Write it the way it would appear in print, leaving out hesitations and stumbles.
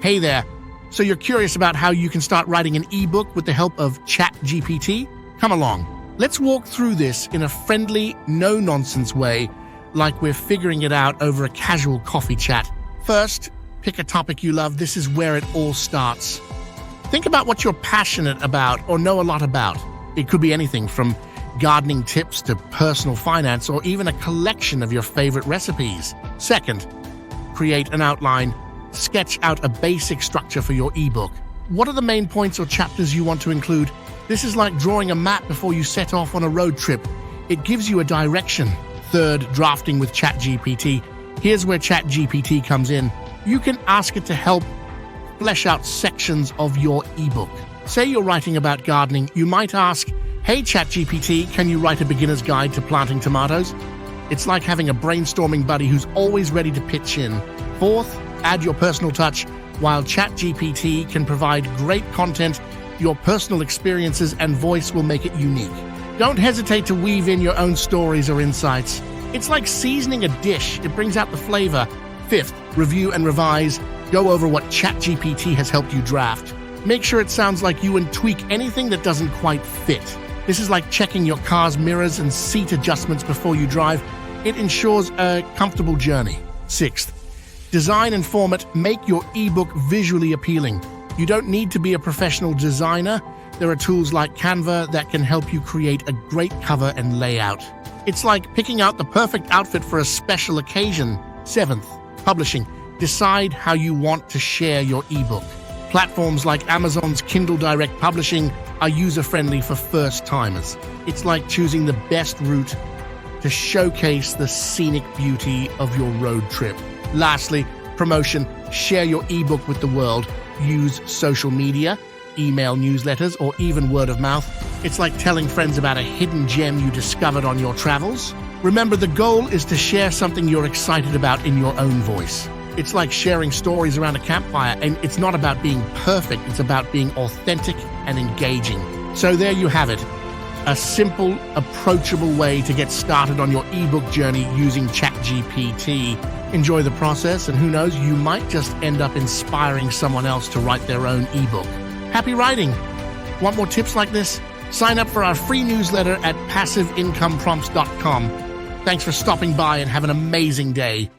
Hey there. So you're curious about how you can start writing an ebook with the help of ChatGPT? Come along. Let's walk through this in a friendly, no-nonsense way, like we're figuring it out over a casual coffee chat. First, pick a topic you love. This is where it all starts. Think about what you're passionate about or know a lot about. It could be anything from gardening tips to personal finance or even a collection of your favorite recipes. Second, create an outline. Sketch out a basic structure for your ebook. What are the main points or chapters you want to include? This is like drawing a map before you set off on a road trip. It gives you a direction. Third, drafting with ChatGPT. Here's where ChatGPT comes in. You can ask it to help flesh out sections of your ebook. Say you're writing about gardening, you might ask, "Hey ChatGPT, can you write a beginner's guide to planting tomatoes?" It's like having a brainstorming buddy who's always ready to pitch in. Fourth, add your personal touch. While ChatGPT can provide great content, your personal experiences and voice will make it unique. Don't hesitate to weave in your own stories or insights. It's like seasoning a dish. It brings out the flavor. Fifth, review and revise. Go over what ChatGPT has helped you draft. Make sure it sounds like you and tweak anything that doesn't quite fit. This is like checking your car's mirrors and seat adjustments before you drive. It ensures a comfortable journey. Sixth, design and format. Make your ebook visually appealing. You don't need to be a professional designer. There are tools like Canva that can help you create a great cover and layout. It's like picking out the perfect outfit for a special occasion. Seventh, publishing. Decide how you want to share your ebook. Platforms like Amazon's Kindle Direct Publishing are user-friendly for first-timers. It's like choosing the best route to showcase the scenic beauty of your road trip. Lastly, promotion. Share your ebook with the world. Use social media, email newsletters, or even word of mouth. It's like telling friends about a hidden gem you discovered on your travels. Remember, the goal is to share something you're excited about in your own voice. It's like sharing stories around a campfire, and it's not about being perfect, it's about being authentic and engaging. So there you have it. A simple, approachable way to get started on your ebook journey using ChatGPT. Enjoy the process, and who knows, you might just end up inspiring someone else to write their own ebook. Happy writing! Want more tips like this? Sign up for our free newsletter at passiveincomeprompts.com. Thanks for stopping by and have an amazing day.